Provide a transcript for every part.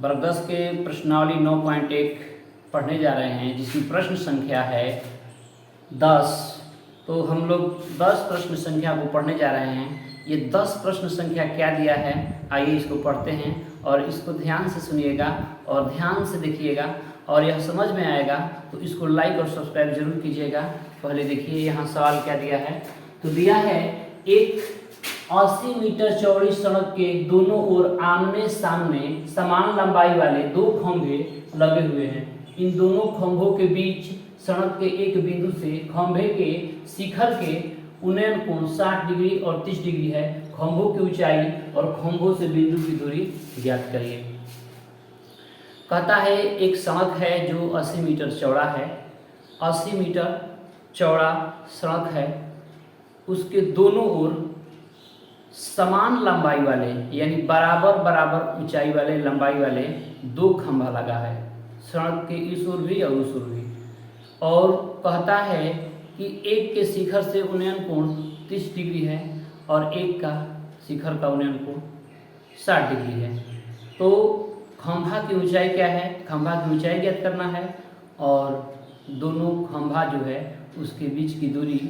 वर्ग 10 के प्रश्नावली 9.1 पढ़ने जा रहे हैं, जिसकी प्रश्न संख्या है 10। तो हम लोग 10 प्रश्न संख्या को पढ़ने जा रहे हैं। ये 10 प्रश्न संख्या क्या दिया है, आइए इसको पढ़ते हैं और इसको ध्यान से सुनिएगा और ध्यान से देखिएगा और यह समझ में आएगा तो इसको लाइक और सब्सक्राइब जरूर कीजिएगा। पहले देखिए यहाँ सवाल क्या दिया है। तो दिया है एक 80 मीटर चौड़ी सड़क के दोनों ओर आमने सामने समान लंबाई वाले दो खंभे लगे हुए हैं। इन दोनों खंभों के बीच सड़क के एक बिंदु से खंभे के शिखर के उन्नयन कोण 60 डिग्री और 30 डिग्री है। खंभों की ऊंचाई और खंभों से बिंदु की दूरी ज्ञात करिए। कहता है एक सड़क है जो 80 मीटर चौड़ा है। 80 मीटर चौड़ा सड़क है, उसके दोनों ओर समान लंबाई वाले यानी बराबर ऊंचाई वाले लंबाई वाले दो खंभा लगा है, सड़क के इस ओर भी और उस ओर भी। और कहता है कि एक के शिखर से उन्नयन कोण 30 डिग्री है और एक का शिखर का उन्नयन कोण 60 डिग्री है। तो खंभा की ऊंचाई क्या है, खंभा की ऊंचाई ज्ञात करना है और दोनों खंभा जो है उसके बीच की दूरी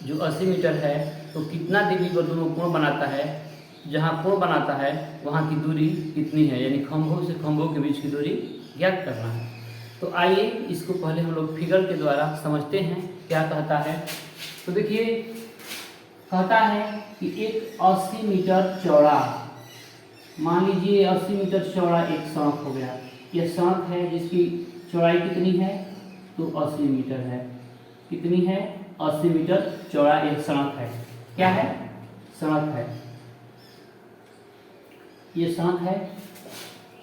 जो 80 मीटर है, तो कितना डिग्री पर दोनों कोण बनाता है, जहाँ कोण बनाता है वहाँ की दूरी कितनी है, यानी खंभों से खंभों के बीच की दूरी ज्ञात करना है। तो आइए इसको पहले हम लोग फिगर के द्वारा समझते हैं क्या कहता है। तो देखिए कहता है कि एक 80 मीटर चौड़ा, मान लीजिए 80 मीटर चौड़ा एक सड़क हो गया। यह सड़क है जिसकी चौड़ाई कितनी है, तो 80 मीटर है। कितनी है, 80 मीटर चौड़ा एक सड़क है। क्या है, सड़क है, ये सड़क है।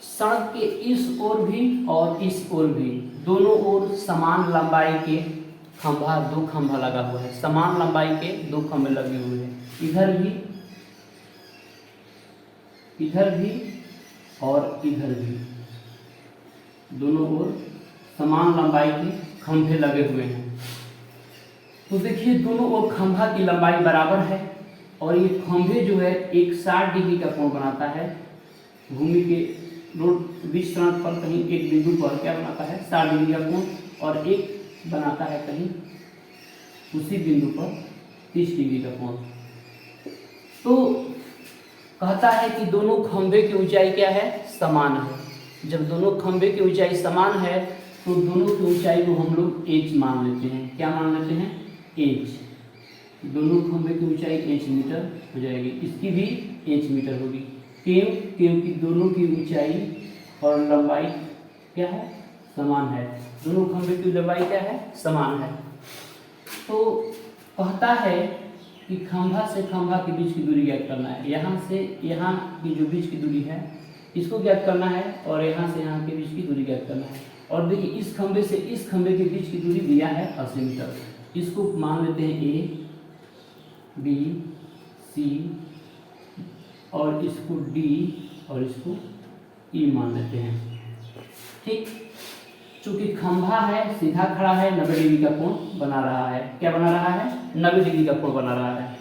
सड़क के इस ओर भी और इस ओर भी दोनों ओर समान लंबाई के खंभा, दो खंभा लगा हुआ है। समान लंबाई के दो खंभे लगे हुए हैं, इधर भी और इधर भी, दोनों ओर समान लंबाई के खंभे लगे हुए हैं। तो देखिए दोनों ओर खंभा की लंबाई बराबर है और ये खंभे जो है एक 60 डिग्री का कोण बनाता है। भूमि के रोड बीच सड़क पर कहीं एक बिंदु पर क्या बनाता है, 60 डिग्री का कोण, और एक बनाता है कहीं उसी बिंदु पर 30 डिग्री का कोण। तो कहता है कि दोनों खंभे की ऊंचाई क्या है, समान है। जब दोनों खंभे की ऊंचाई समान है तो दोनों की ऊंचाई को हम लोग h मान लेते हैं। क्या मान लेते हैं, h। दोनों खंभे की ऊंचाई h मीटर हो जाएगी, इसकी भी h मीटर होगी। क्यों, क्योंकि दोनों की ऊंचाई और लंबाई क्या है, समान है। दोनों खंभे की लंबाई क्या है, समान है। तो कहता है कि खंभा से खंभा के बीच की दूरी ज्ञात करना है। यहाँ से यहाँ की जो बीच की दूरी है इसको ज्ञात करना है और यहाँ से यहाँ के बीच की दूरी ज्ञात करना है। और देखिए इस खंभे से इस खंभे के बीच की दूरी दिया है 80 मीटर। इसको मान लेते हैं A, B, C और इसको D और इसको E मान लेते हैं। ठीक, चूंकि खंभा है सीधा खड़ा है, 90 डिग्री का कोण बना रहा है। क्या बना रहा है, 90 डिग्री का कोण बना रहा है।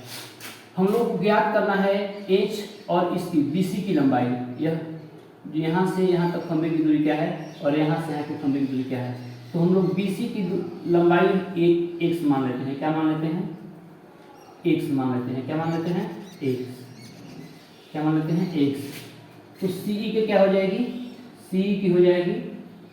हम लोग को ज्ञात करना है H और इसकी BC की लंबाई। यह यहाँ से यहाँ तक खंभे की दूरी क्या है और यहाँ से यहाँ के खंभे की दूरी क्या है। तो हम लोग BC की लंबाई एक x मान लेते हैं। क्या मान लेते हैं, x मान लेते हैं। क्या मान लेते हैं, x। क्या मान लेते हैं, x। तो CE के क्या हो जाएगी, CE की हो जाएगी,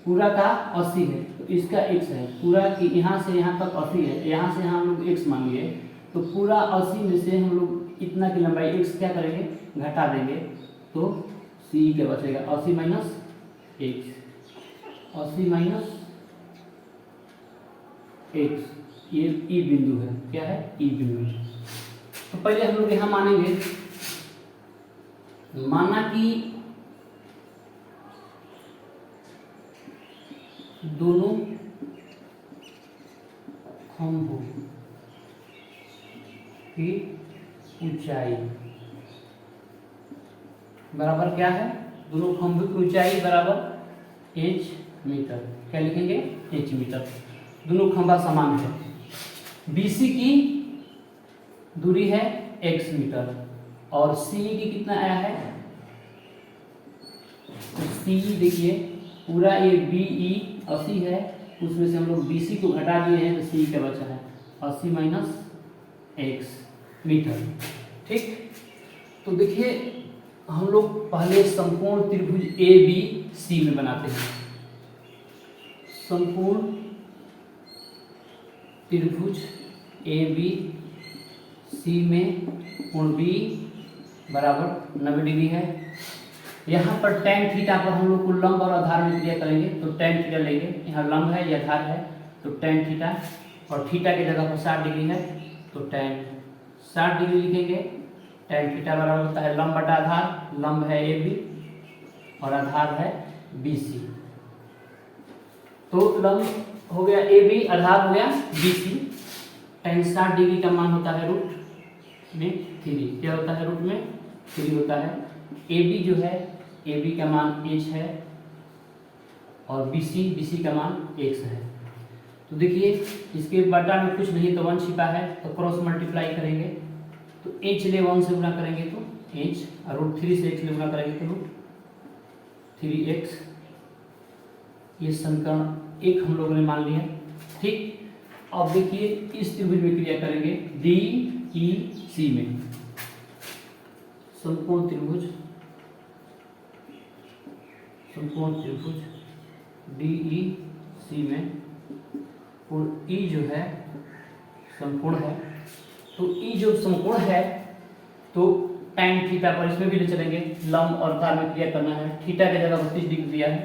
पूरा का 80 है तो इसका x है। पूरा की यहाँ से यहाँ तक 80 है, यहाँ से यहाँ हम लोग x मान लिए तो पूरा 80 में से हम लोग इतना की लंबाई x क्या करेंगे, घटा देंगे तो CE क्या बचेगा, 80 माइनस x। 80 माइनस x, ये E बिंदु है। क्या है, E बिंदु। तो पहले हम लोग यहाँ मानेंगे, माना कि दोनों खंभों की ऊंचाई बराबर क्या है, दोनों खंभों की ऊंचाई बराबर h मीटर। क्या लिखेंगे, h मीटर। दोनों खंभा समान है। BC की दूरी है x मीटर और CE की कितना आया है, सी देखिए पूरा ये बी ई 80 है, उसमें से हम लोग बी सी को घटा दिए हैं तो सी क्या बचा है 80 माइनस एक्स मीटर। ठीक, तो देखिए हम लोग पहले समकोण त्रिभुज ए बी सी में बनाते हैं। समकोण त्रिभुज ए बी सी में कोण बी बराबर 90 डिग्री है। यहाँ पर tan थीटा पर हम लोग को लंब और आधार में क्रिया करेंगे तो tan थीटा लेंगे, यहाँ लंब है या आधार है तो tan थीटा, और थीटा की जगह पर 60 डिग्री है तो tan 60 डिग्री लिखेंगे। tan थीटा बराबर होता है लंब बटा आधार, लंब है ए बी और आधार है बी सी। तो लंब हो गया ए बी, आधार हो गया बी सी। tan 60 डिग्री का मान होता है रूट में 3, क्या होता है रूट में 3 होता है। ए बी जो है ए बी का मान h है और बी सी का मान x है। तो देखिए इसके बटा में कुछ नहीं तो 1 छिपा है तो क्रॉस मल्टीप्लाई करेंगे तो h ले 1 से गुणा करेंगे तो h, और रूट 3 से x ले गुणा करेंगे तो रूट 3x। ये समीकरण 1 हम लोगों ने मान लिया। ठीक, अब देखिए इस त्रिभुज में क्रिया करेंगे डी ई सी में, समकोण त्रिभुज डी ई सी में, और ई जो है समकोण है, तो ई जो समकोण है तो tan थीटा पर इसमें भी ले चलेंगे, लंब और आधार में क्रिया करना है। थीटा की जगह 32 डिग्री दिया है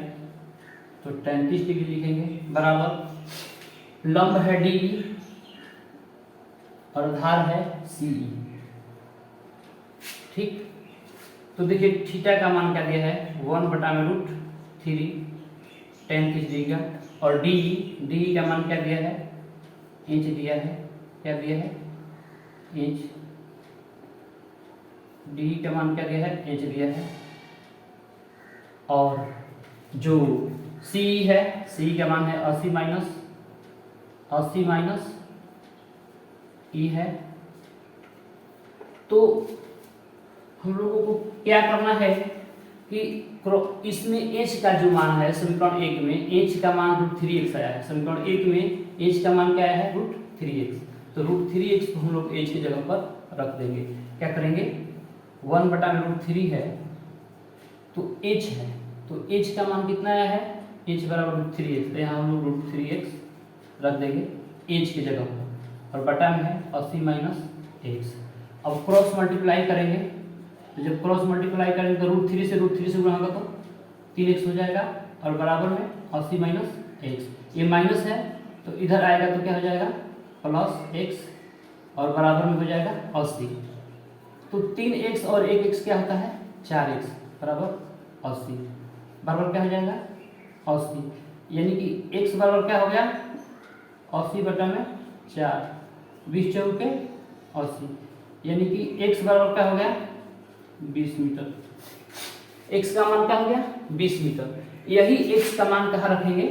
तो tan 30 डिग्री लिखेंगे बराबर लंब है डी और आधार है सी। ठीक, तो देखिए थीटा का मान क्या दिया है 1 बटा में रूट 3 tan 30 डिग्री का, और डी का मान क्या दिया है इंच दिया है, क्या दिया है इंच, डी का मान क्या दिया है इंच दिया है। और जो सी है सी का मान है 80 माइनस ई है। तो हम लोगों को क्या करना है कि इसमें h का जो मान है समीकरण 1 में h का मान रूट 3x आया है, समीकरण 1 में h का मान क्या है रूट 3x, तो रूट 3x को हम लोग h की जगह पर रख देंगे। क्या करेंगे 1 बटा में रूट 3 है तो h है, तो h का मान कितना आया है h बराबर रूट 3x, तो यहाँ हम लोग रूट 3x रख देंगे h की जगह पर, और बटा में है 80 माइनस एक्स। अब क्रॉस मल्टीप्लाई करेंगे तो जब क्रॉस मल्टीप्लाई करेंगे तो रूट 3 से गुणा होगा तो 3x हो जाएगा, और बराबर में 80 माइनस एक्स। ये माइनस है तो इधर आएगा तो क्या हो जाएगा प्लस x, और बराबर में हो जाएगा 80। तो 3x और 1x क्या होता है 4x बराबर 80, बराबर क्या हो जाएगा 80, यानी कि x बराबर क्या हो गया 80 बटा में 4, 20 चौके 80, यानी कि x बराबर क्या हो गया 20 मीटर। x का मान क्या हो गया 20 मीटर। यही x का मान कहाँ रखेंगे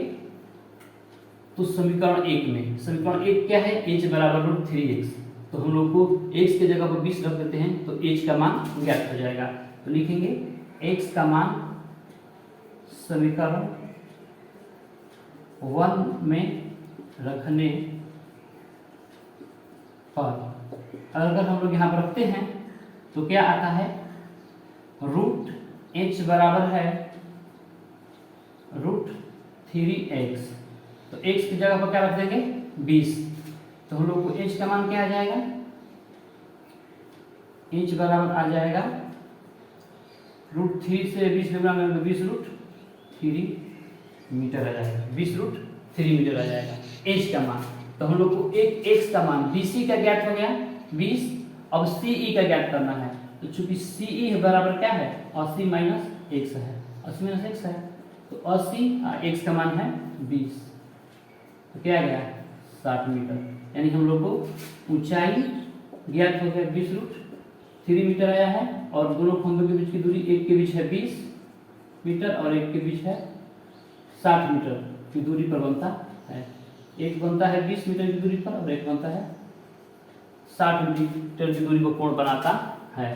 तो समीकरण 1 में, समीकरण 1 क्या है h बराबर रूट 3x, तो हम लोग को x की जगह पर 20 रख देते हैं तो h का मान ज्ञात हो जाएगा। तो लिखेंगे x का मान समीकरण 1 में रखने पर अगर हम लोग यहाँ पर रखते हैं तो क्या आता है रूट h बराबर है रूट 3x, तो x की जगह पर क्या रख देंगे 20, तो हम लोग को h का मान क्या आ जाएगा h बराबर आ जाएगा रूट 3 से 20 गुणा करेंगे 20 रूट 3 मीटर आ जाएगा, 20 रूट 3 मीटर आ जाएगा h का मान। तो हम लोग को एक x का मान BC का ज्ञात हो गया 20, अब CE का ज्ञात करना है, तो चूंकि CE बराबर क्या है 80 माइनस x है, 80 माइनस x है तो 80, x का मान है 20, तो क्या गया 60 मीटर, यानी हम लोग को ऊंचाई ज्ञात हो गया 20 रूट 3 मीटर आया है, और दोनों खंभों के बीच की दूरी, एक के बीच है 20 मीटर और एक के बीच है 60 मीटर की दूरी पर बनता है। एक बनता है 20 मीटर की दूरी पर और एक बनता है 60 मीटर की दूरी पर कोण बनाता है।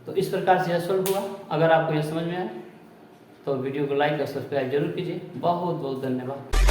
तो इस प्रकार से यह सॉल्व हुआ। अगर आपको यह समझ में आए तो वीडियो को लाइक और सब्सक्राइब जरूर कीजिए। बहुत बहुत धन्यवाद।